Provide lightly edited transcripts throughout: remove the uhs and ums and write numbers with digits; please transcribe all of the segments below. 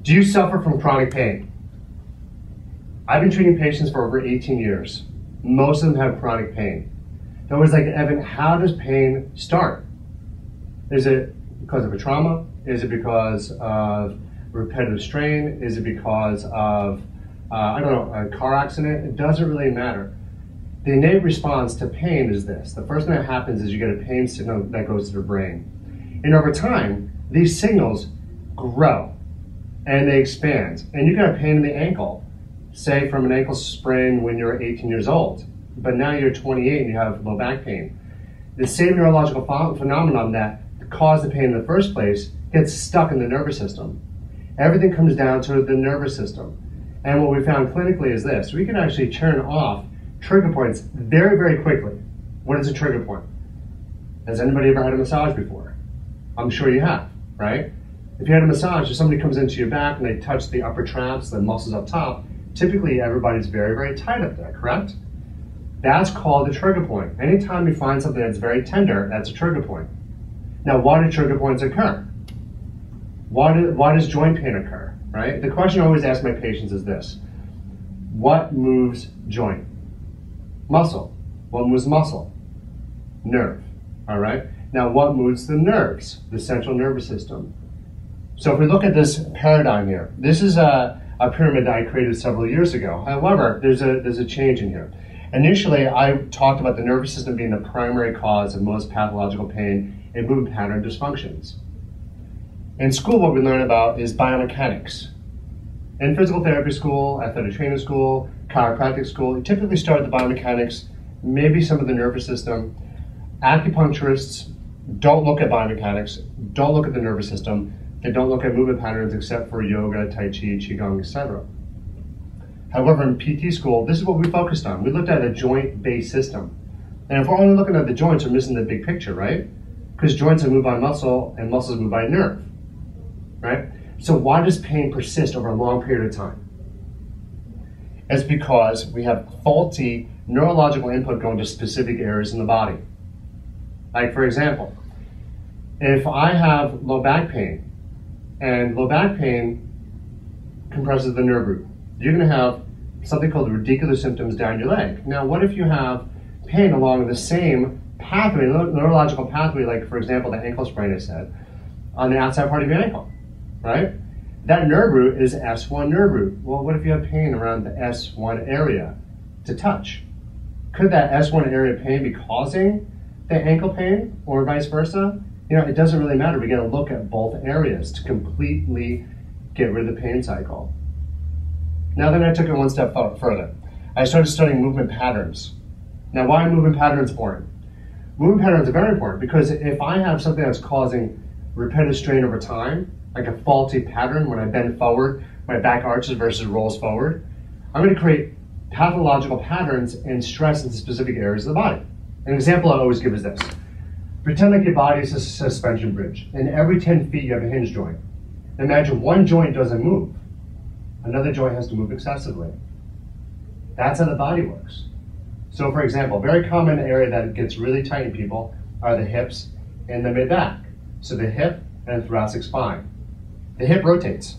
Do you suffer from chronic pain? I've been treating patients for over 18 years. Most of them have chronic pain. They're always like, Evan, how does pain start? Is it because of a trauma? Is it because of repetitive strain? Is it because of, a car accident? It doesn't really matter. The innate response to pain is this. The first thing that happens is you get a pain signal that goes to the brain. And over time, these signals grow and they expand. And you get a pain in the ankle, say from an ankle sprain when you're 18 years old, but now you're 28 and you have low back pain. The same neurological phenomenon that caused the pain in the first place gets stuck in the nervous system. Everything comes down to the nervous system. And what we found clinically is this. We can actually turn off trigger points very, very quickly. What is a trigger point? Has anybody ever had a massage before? I'm sure you have, right? If you had a massage, if somebody comes into your back and they touch the upper traps, the muscles up top, typically everybody's very, very tight up there, correct? That's called a trigger point. Anytime you find something that's very tender, that's a trigger point. Now, why do trigger points occur? Why does joint pain occur, right? The question I always ask my patients is this. What moves joint? Muscle. What moves muscle? Nerve, all right? Now, what moves the nerves? The central nervous system. So if we look at this paradigm here, this is a pyramid that I created several years ago. However, there's a change in here. Initially, I talked about the nervous system being the primary cause of most pathological pain and movement pattern dysfunctions. In school, what we learn about is biomechanics. In physical therapy school, athletic training school, chiropractic school, you typically start with the biomechanics, maybe some of the nervous system. Acupuncturists don't look at biomechanics, don't look at the nervous system, they don't look at movement patterns except for yoga, tai chi, qigong, etc. However, in PT school, this is what we focused on. We looked at a joint-based system. And if we're only looking at the joints, we're missing the big picture, right? Because joints are moved by muscle and muscles move by nerve, right? So why does pain persist over a long period of time? It's because we have faulty neurological input going to specific areas in the body. Like, for example, if I have low back pain, and low back pain compresses the nerve root, you're going to have something called radicular symptoms down your leg. Now, what if you have pain along the same pathway, neurological pathway, like, for example, the ankle sprain I said, on the outside part of your ankle, right? That nerve root is S1 nerve root. Well, what if you have pain around the S1 area to touch? Could that S1 area pain be causing the ankle pain or vice versa? It doesn't really matter. We got to look at both areas to completely get rid of the pain cycle. Now then I took it one step further. I started studying movement patterns. Now, why are movement patterns important? Movement patterns are very important because if I have something that's causing repetitive strain over time, like a faulty pattern when I bend forward, my back arches versus rolls forward, I'm going to create pathological patterns and stress in specific areas of the body. An example I always give is this. Pretend like your body is a suspension bridge, and every 10 feet you have a hinge joint. Imagine one joint doesn't move. Another joint has to move excessively. That's how the body works. So for example, a very common area that gets really tight in people are the hips and the mid-back. So the hip and thoracic spine. The hip rotates,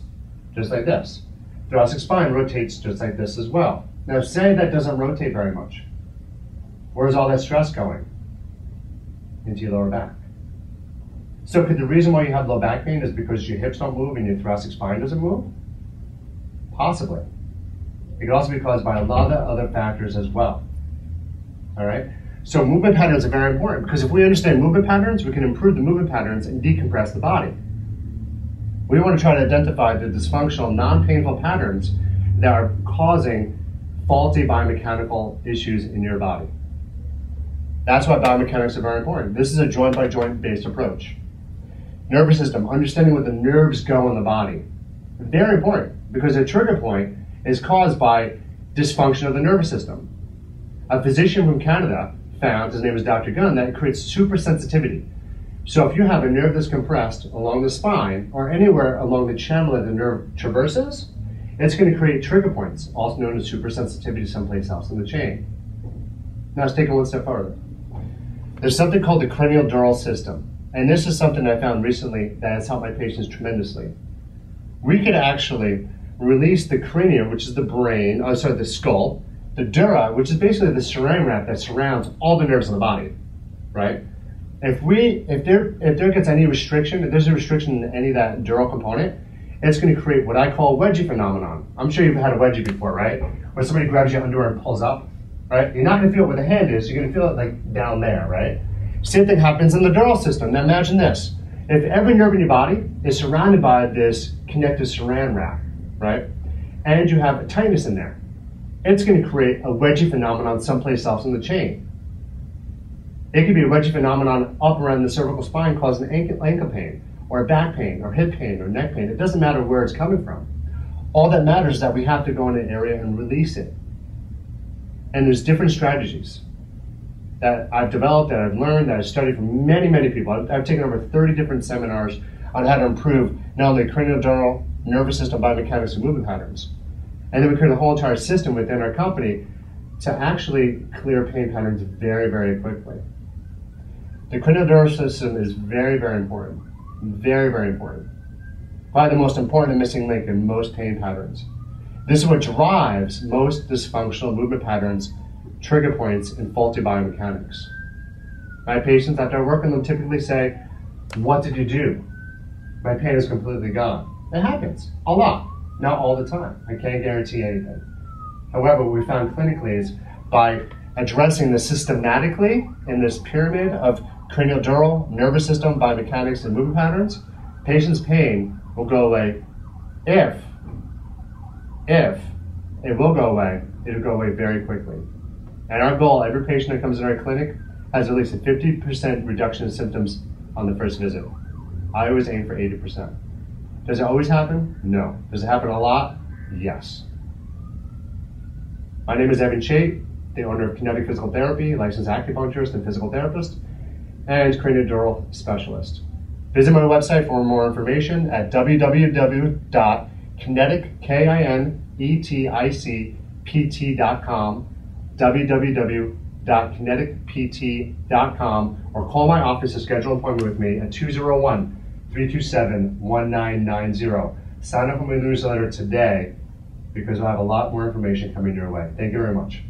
just like this. Thoracic spine rotates just like this as well. Now say that doesn't rotate very much. Where's all that stress going? Into your lower back. So could the reason why you have low back pain is because your hips don't move and your thoracic spine doesn't move? Possibly. It could also be caused by a lot of other factors as well. All right? So movement patterns are very important because if we understand movement patterns, we can improve the movement patterns and decompress the body. We want to try to identify the dysfunctional, non-painful patterns that are causing faulty biomechanical issues in your body. That's why biomechanics are very important. This is a joint-by-joint based approach. Nervous system, understanding where the nerves go in the body. Very important because a trigger point is caused by dysfunction of the nervous system. A physician from Canada found, his name is Dr. Gunn, that it creates supersensitivity. So if you have a nerve that's compressed along the spine or anywhere along the channel that the nerve traverses, it's going to create trigger points, also known as supersensitivity someplace else in the chain. Now let's take it one step further. There's something called the cranial dural system, and this is something I found recently that has helped my patients tremendously. we could actually release the cranium, which is the brain, the skull, the dura, which is basically the saran wrap that surrounds all the nerves in the body, right? If there gets any restriction, if there's a restriction in any of that dural component, it's going to create what I call a wedgie phenomenon. I'm sure you've had a wedgie before, right? Where somebody grabs your underwear and pulls up, right? You're not going to feel it where the hand is. You're going to feel it like down there, right? Same thing happens in the dural system. Now imagine this. If every nerve in your body is surrounded by this connective saran wrap, right? And you have a tightness in there, it's going to create a wedgie phenomenon someplace else in the chain. It could be a wedgie phenomenon up around the cervical spine causing ankle pain, or back pain, or hip pain, or neck pain. It doesn't matter where it's coming from. All that matters is that we have to go in an area and release it. And there's different strategies that I've developed, that I've learned, that I've studied from many, many people. I've taken over 30 different seminars on how to improve not only cranial nervous system biomechanics and movement patterns. And then we create a whole entire system within our company to actually clear pain patterns very, very quickly. The cranial nervous system is very, very important. Very, very important. Probably the most important and missing link in most pain patterns. This is what drives most dysfunctional movement patterns, trigger points, and faulty biomechanics. My patients, after I work on them, typically say, "What did you do? My pain is completely gone." It happens a lot, not all the time. I can't guarantee anything. However, what we found clinically is by addressing this systematically in this pyramid of cranial nervous system, biomechanics, and movement patterns, patient's pain will go away. If it will go away, it'll go away very quickly. And our goal, every patient that comes in our clinic has at least a 50% reduction in symptoms on the first visit. I always aim for 80%. Does it always happen? No. Does it happen a lot? Yes. My name is Evan Chait, the owner of Kinetic Physical Therapy, licensed acupuncturist and physical therapist, and craniodeural specialist. Visit my website for more information at www.kineticpt.com, www.kineticpt.com, or call my office to schedule an appointment with me at 201-327-1990. Sign up for my newsletter today because I'll have a lot more information coming your way. Thank you very much.